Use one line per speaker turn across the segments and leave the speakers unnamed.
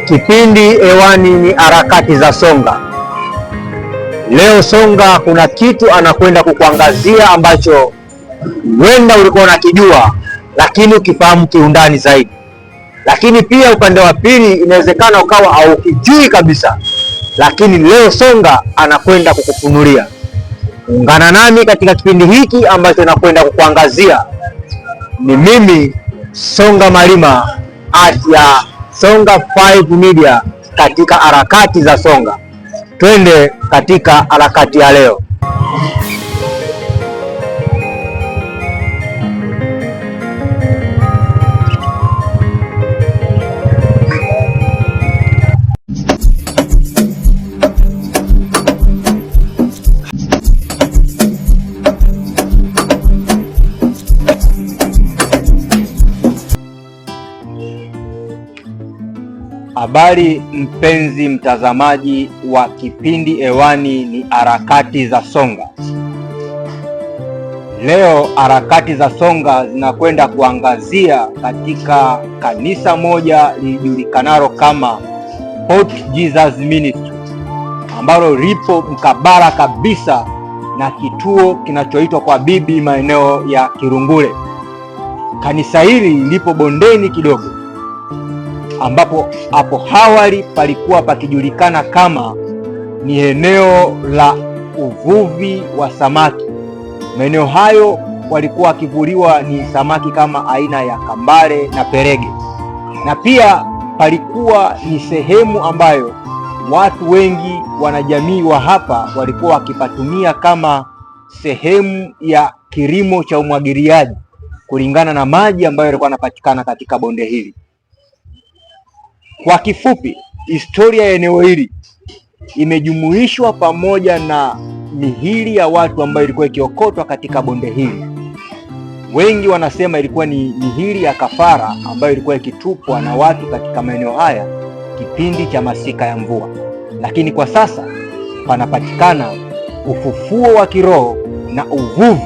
Kipindi hewani ni harakati za Songa. Leo Songa kuna kitu anakwenda kukuangazia ambacho huenda ulikuwa unakijua lakini ukifahamu kiundani zaidi, lakini pia upande wa pili inawezekana ukawa haukijui kabisa, lakini leo Songa anakwenda kukufunulia. Ungana nami katika kipindi hiki ambacho nakwenda kukuangazia. Ni mimi Songa Malima ya Songa 5 Media katika harakati za Songa. Twende katika harakati ya leo. Habari mpenzi mtazamaji wa kipindi hewani ni harakati za Songa. Leo harakati za Songa zinakwenda kuangazia katika kanisa moja lijulikanalo kama Port Jesus Ministry, ambalo lipo mkabala kabisa na kituo kinachoitwa kwa bibi maeneo ya Kirungule. Kanisa hili lipo bondeni kidogo, ambapo hapo awali palikuwa pakijulikana kama ni eneo la uvuvi wa samaki. Maeneo hayo walikuwa wakivuliwa ni samaki kama aina ya kambale na perege, na pia palikuwa ni sehemu ambayo watu wengi wanajamii wa hapa walikuwa wakipatumia kama sehemu ya kilimo cha umwagiliaji kulingana na maji ambayo yalikuwa yanapatikana katika bonde hili. Kwa kifupi, historia ya eneo hili imejumuishwa pamoja na mihili ya watu ambayo ilikuwa ikiokotwa katika bonde hili. Wengi wanasema ilikuwa ni mihili ya kafara ambayo ilikuwa ikitupwa na watu katika maeneo haya kipindi cha masika ya mvua. Lakini kwa sasa panapatikana ufufuo wa kiroho na uvuvi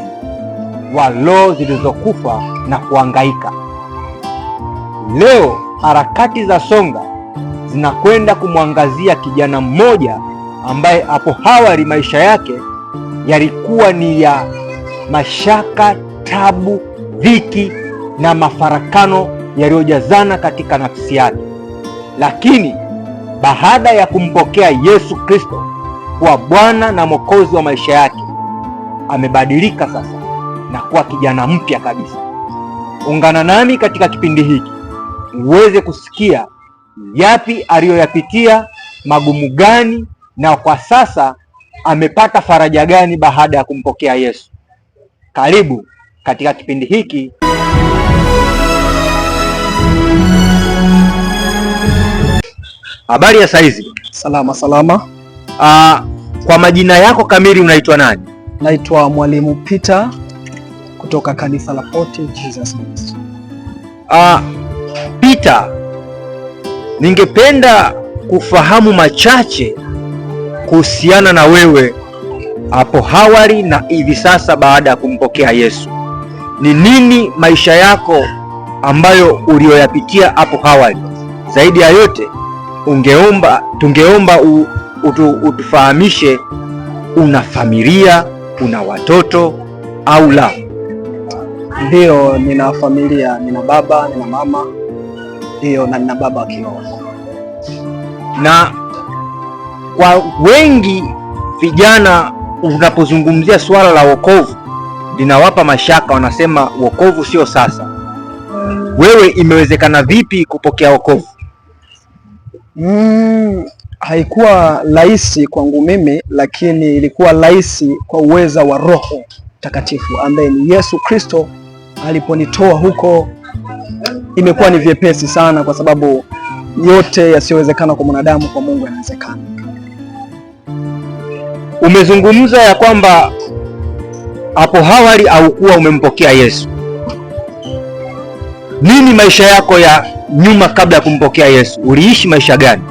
wa roho zilizokufa na kuhangaika. Leo harakati za Songa zinakwenda kumwangazia kijana mmoja ambaye hapo awali maisha yake yalikuwa ni ya mashaka, tabu, dhiki na mafarakano yaliyojazana katika nafsi yake. Lakini baada ya kumpokea Yesu Kristo kuwa Bwana na Mwokozi wa maisha yake, amebadilika sasa na kuwa kijana mpya kabisa. Ungana nami katika kipindi hiki uweze kusikia yapi aliyoyapitia, magumu gani, na kwa sasa amepata faraja gani baada ya kumpokea Yesu. Karibu katika kipindi hiki. Habari ya saizi?
Salama salama.
Kwa majina yako kamili unaitwa nani?
Naitwa Mwalimu Peter kutoka kanisa la Port Jesus Ministry.
Peter, ningependa kufahamu machache kuhusiana na wewe hapo awali na hivi sasa baada ya kumpokea Yesu. Ni nini maisha yako ambayo uliyoyapitia hapo awali? Zaidi ya yote, tungeomba utufahamishe, una familia, una watoto au la?
Ndio, nina familia, nina baba, nina mama. Ndio, na nina baba kiroho.
Na kwa wengi vijana unapozungumzia swala la wokovu linawapa mashaka, wanasema wokovu sio sasa. Wewe imewezekana vipi kupokea wokovu?
Haikuwa rahisi kwangu mimi, lakini ilikuwa rahisi kwa uweza wa Roho Takatifu ambaye ni Yesu Kristo. Aliponitoa huko imekuwa ni vyepesi sana, kwa sababu yote yasiyowezekana kwa mwanadamu kwa Mungu yanawezekana.
Umezungumza ya kwamba hapo awali haukuwa umempokea Yesu. Nini maisha yako ya nyuma kabla ya kumpokea Yesu? Uliishi maisha gani?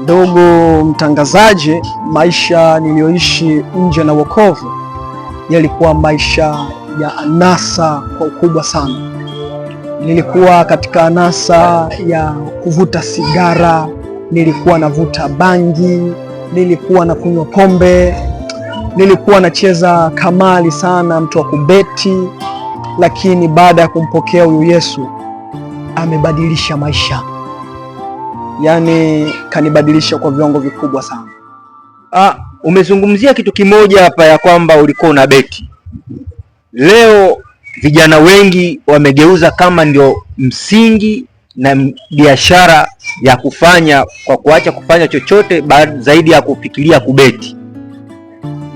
Ndugu mtangazaji, maisha niliyoishi nje na wokovu yalikuwa maisha ya anasa kwa ukubwa sana. nilikuwa katika anasa ya kuvuta sigara, nilikuwa navuta bangi, nilikuwa na kunywa pombe, nilikuwa nacheza kamari sana, mtu wa kubeti. Lakini baada ya kumpokea huyu Yesu amebadilisha maisha, yaani kanibadilisha kwa viwango vikubwa sana.
Umezungumzia kitu kimoja hapa ya kwamba ulikuwa una beti. Leo vijana wengi wamegeuza kama ndio msingi na biashara ya kufanya, kwa kuacha kufanya chochote zaidi ya kufikiria kubeti.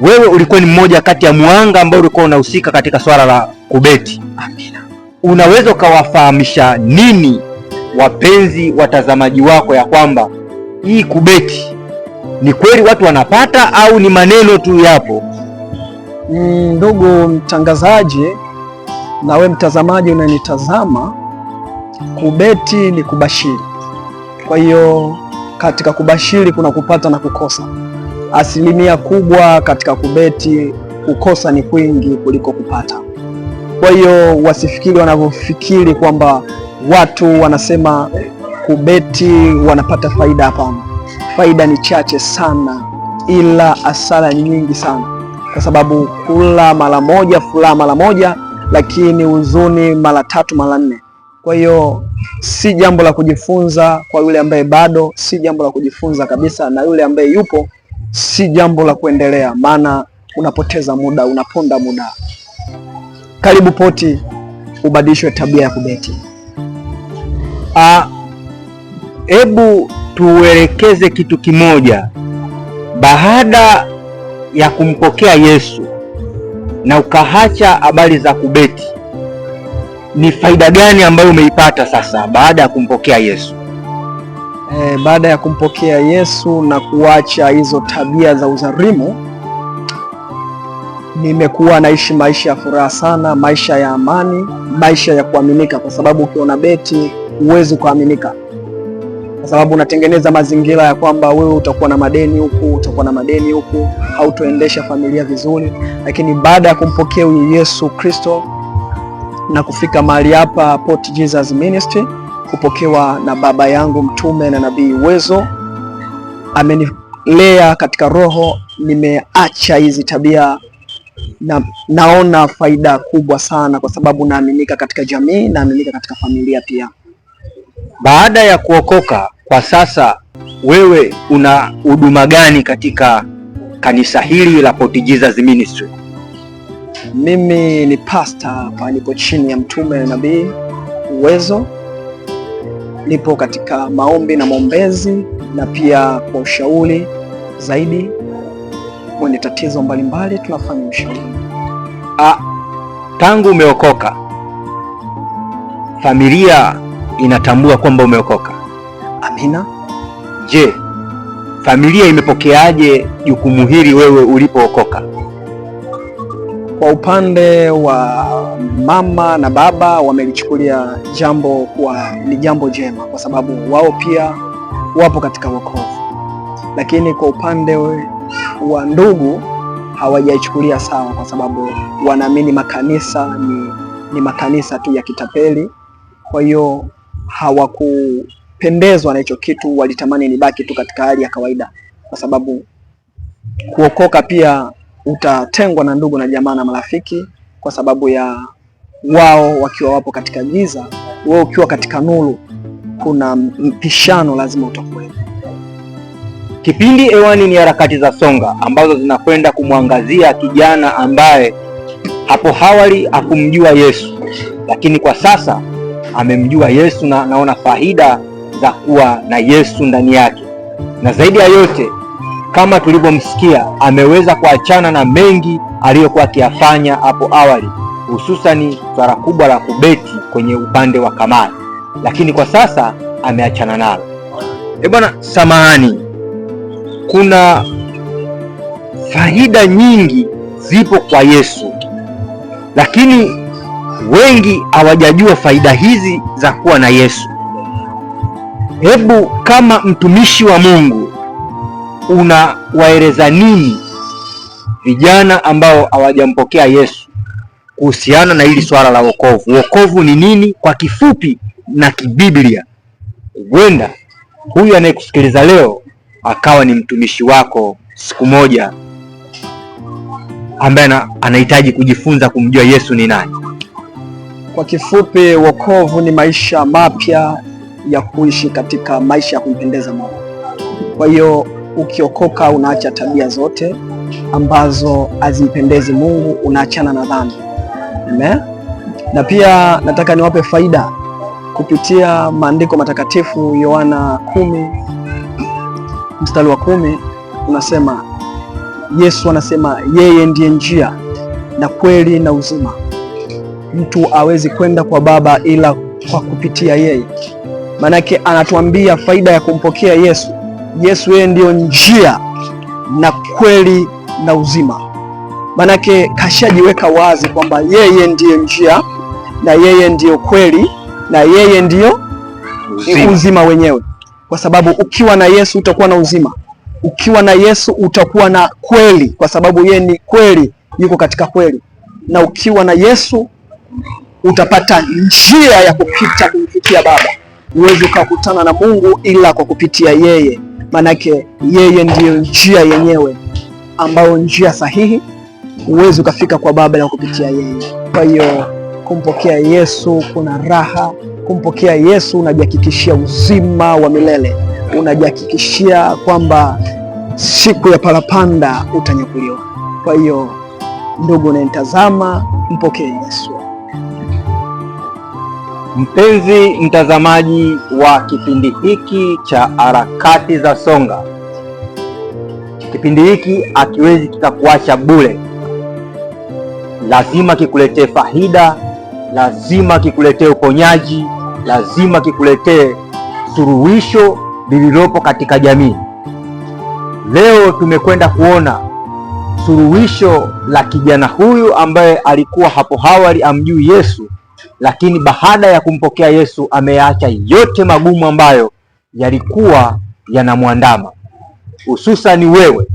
Wewe ulikuwa ni mmoja kati ya mwanga ambao ulikuwa unahusika katika swala la kubeti.
Amina.
Unaweza ukawafahamisha nini wapenzi watazamaji wako ya kwamba hii kubeti ni kweli watu wanapata au ni maneno tu yapo?
Ndugu mtangazaji na we mtazamaji unanitazama, kubeti ni kubashiri. Kwa hiyo katika kubashiri kuna kupata na kukosa. Asilimia kubwa katika kubeti kukosa ni kwingi kuliko kupata. Kwa hiyo wasifikiri wanavyofikiri kwamba watu wanasema kubeti wanapata faida. Hapana, faida ni chache sana, ila hasara ni nyingi sana, kwa sababu kula mara moja, furaha mara moja, lakini huzuni mara tatu mara nne. Kwa hiyo si jambo la kujifunza kwa yule ambaye bado, si jambo la kujifunza kabisa, na yule ambaye yupo si jambo la kuendelea, maana unapoteza muda, unaponda muda. Karibu Poti ubadilishwe tabia ya kubeti.
Hebu tuelekeze kitu kimoja. Baada ya kumpokea Yesu na ukaacha habari za kubeti, ni faida gani ambayo umeipata sasa baada ya kumpokea Yesu?
Baada ya kumpokea Yesu na kuacha hizo tabia za uzalimu, nimekuwa naishi maisha ya furaha sana, maisha ya amani, maisha ya kuaminika, kwa sababu ukiona beti huwezi kuaminika, kwa sababu unatengeneza mazingira ya kwamba wewe utakuwa na madeni huku, utakuwa na madeni huku, hautoendesha familia vizuri. Lakini baada ya kumpokea huyu Yesu Kristo na kufika mahali hapa Port Jesus Ministry, kupokewa na baba yangu mtume na nabii Uwezo, amenilea katika roho, nimeacha hizi tabia na naona faida kubwa sana, kwa sababu naaminika katika jamii, naaminika katika familia pia.
Baada ya kuokoka kwa sasa, wewe una huduma gani katika kanisa hili la Port Jesus Ministry?
Mimi ni pastor hapa, nipo chini ya mtume na nabii Uwezo. Nipo katika maombi na maombezi, na pia kwa ushauri zaidi mwenye tatizo mbalimbali tunafanya ushauri.
Tangu umeokoka, familia inatambua kwamba umeokoka?
Amina.
Je, familia imepokeaje jukumu hili wewe ulipookoka?
Kwa upande wa mama na baba wamelichukulia jambo kuwa ni jambo jema, kwa sababu wao pia wapo katika wokovu. Lakini kwa upande wa ndugu hawajaichukulia sawa, kwa sababu wanaamini makanisa ni makanisa tu ya kitapeli. Kwa hiyo hawakupendezwa na hicho kitu, walitamani nibaki tu katika hali ya kawaida, kwa sababu kuokoka pia utatengwa na ndugu na jamaa na marafiki, kwa sababu ya wao wakiwa wapo katika giza, wewe ukiwa katika nuru, kuna mpishano lazima utakuwa.
Kipindi hewani ni harakati za Songa, ambazo zinakwenda kumwangazia kijana ambaye hapo awali hakumjua Yesu, lakini kwa sasa amemjua Yesu na anaona faida za kuwa na Yesu ndani yake. Na zaidi ya yote, kama tulivyomsikia, ameweza kuachana na mengi aliyokuwa akiyafanya hapo awali, hususani swala kubwa la kubeti kwenye upande wa kamari, lakini kwa sasa ameachana nalo. Bwana, samahani, kuna faida nyingi zipo kwa Yesu, lakini wengi hawajajua faida hizi za kuwa na Yesu. Hebu kama mtumishi wa Mungu unawaeleza nini vijana ambao hawajampokea Yesu kuhusiana na hili swala la wokovu. Wokovu ni nini kwa kifupi na kibiblia? Huenda huyu anayekusikiliza leo akawa ni mtumishi wako siku moja ambaye anahitaji kujifunza kumjua Yesu ni nani.
Kwa kifupi, wokovu ni maisha mapya ya kuishi katika maisha ya kumpendeza Mungu. Kwa hiyo ukiokoka, unaacha tabia zote ambazo hazimpendezi Mungu, unaachana na dhambi. Amen. Na pia nataka niwape faida kupitia maandiko matakatifu. Yohana 10:10 unasema, Yesu anasema yeye ndiye njia na kweli na uzima, mtu hawezi kwenda kwa Baba ila kwa kupitia yeye. Maanake anatuambia faida ya kumpokea Yesu. Yesu yeye ndiyo njia na kweli na uzima. Maanake kashajiweka wazi kwamba yeye ndiye njia na yeye ndiyo kweli na yeye ndiyo uzima wenyewe, kwa sababu ukiwa na Yesu utakuwa na uzima. Ukiwa na Yesu utakuwa na kweli, kwa sababu yeye ni kweli, yuko katika kweli. Na ukiwa na Yesu utapata njia ya kupita kumfikia Baba. Huwezi ukakutana na Mungu ila kwa kupitia yeye, manake yeye ndiyo njia yenyewe, ambayo njia sahihi. Huwezi ukafika kwa Baba ila kupitia yeye. Kwa hiyo kumpokea Yesu kuna raha. Kumpokea Yesu unajihakikishia uzima wa milele, unajihakikishia kwamba siku ya parapanda utanyakuliwa. Kwa hiyo ndugu unanitazama, mpokee Yesu.
Mpenzi mtazamaji wa kipindi hiki cha Harakati za Songa, kipindi hiki hakiwezi kikakuacha bure. Lazima kikuletee faida, lazima kikuletee uponyaji, lazima kikuletee suluhisho lililopo katika jamii. Leo tumekwenda kuona suluhisho la kijana huyu ambaye alikuwa hapo awali amjui Yesu, lakini baada ya kumpokea Yesu ameacha yote magumu ambayo yalikuwa yanamwandama. Hususani wewe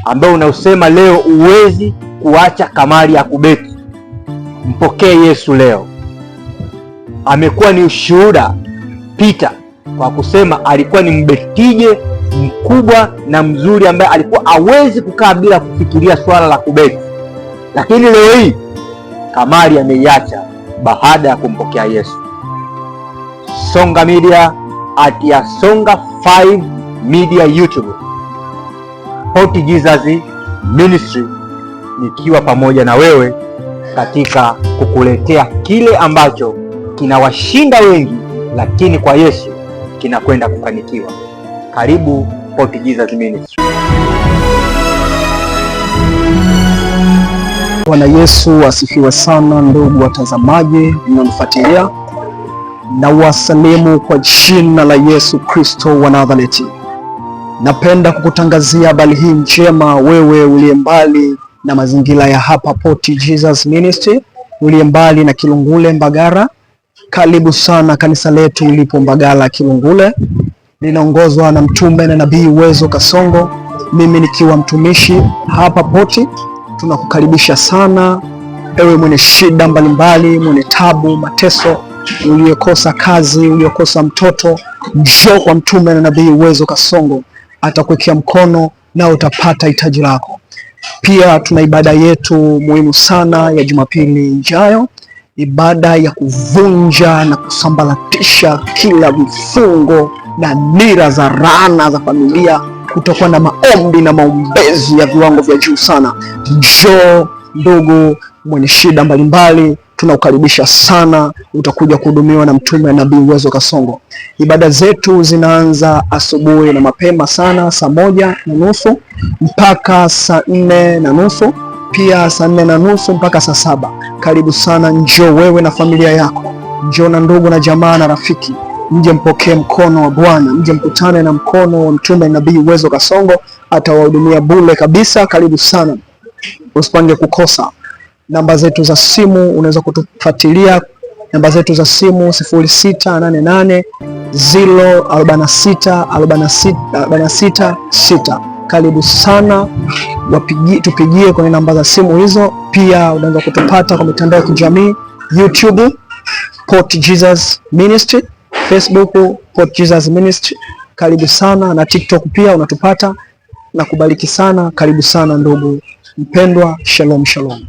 ambaye unausema leo uwezi kuacha kamari ya kubeti, mpokee Yesu leo. Amekuwa ni ushuhuda Peter kwa kusema alikuwa ni mbetije mkubwa na mzuri ambaye alikuwa hawezi kukaa bila kufikiria swala la kubeti, lakini leo hii kamari ameiacha baada ya kumpokea Yesu. Songa Media @ Songa 5 Media YouTube, Port Jesus Ministry, nikiwa pamoja na wewe katika kukuletea kile ambacho kinawashinda wengi, lakini kwa Yesu kinakwenda kufanikiwa. Karibu Port Jesus Ministry.
Bwana Yesu asifiwe sana. Ndugu watazamaji mnanifuatilia, na wasalimu kwa jina la Yesu Kristo wa Nazareti. Napenda kukutangazia habari hii njema, wewe uliye mbali na mazingira ya hapa Port Jesus Ministry, uliye mbali na Kilungule Mbagara. Karibu sana kanisa letu lipo Mbagala Kilungule, linaongozwa na mtume na nabii Uwezo Kasongo, mimi nikiwa mtumishi hapa Port. Tunakukaribisha sana ewe mwenye shida mbalimbali, mwenye tabu, mateso, uliyekosa kazi, uliyekosa mtoto, njoo kwa mtume na nabii Uwezo Kasongo, atakuwekea mkono na utapata hitaji lako. Pia tuna ibada yetu muhimu sana ya Jumapili ijayo, ibada ya kuvunja na kusambaratisha kila vifungo na nira za laana za familia. Kutakuwa na maombi na maombezi ya viwango vya juu sana. Njoo ndugu mwenye shida mbalimbali, tunakukaribisha sana. Utakuja kuhudumiwa na mtume na nabii Uwezo Kasongo. Ibada zetu zinaanza asubuhi na mapema sana, saa 1:30 mpaka saa 4:30, pia saa 4:30 mpaka saa 7. Karibu sana, njoo wewe na familia yako, njoo na ndugu na jamaa na rafiki, mje mpokee mkono wa Bwana, mje mkutane na mkono wa mtume nabii Uwezo Kasongo, atawahudumia bure kabisa. Karibu sana, usipange kukosa. Namba zetu za simu unaweza kutufuatilia, namba zetu za simu 0688 046 46 6. Karibu sana tupigie kwenye namba za simu hizo. Pia unaweza kutupata kwa mitandao ya kijamii, YouTube Port Jesus Ministry, Facebook Port Jesus Ministry. Karibu sana, na TikTok pia unatupata. Na kubariki sana, karibu sana ndugu mpendwa. Shalom shalom.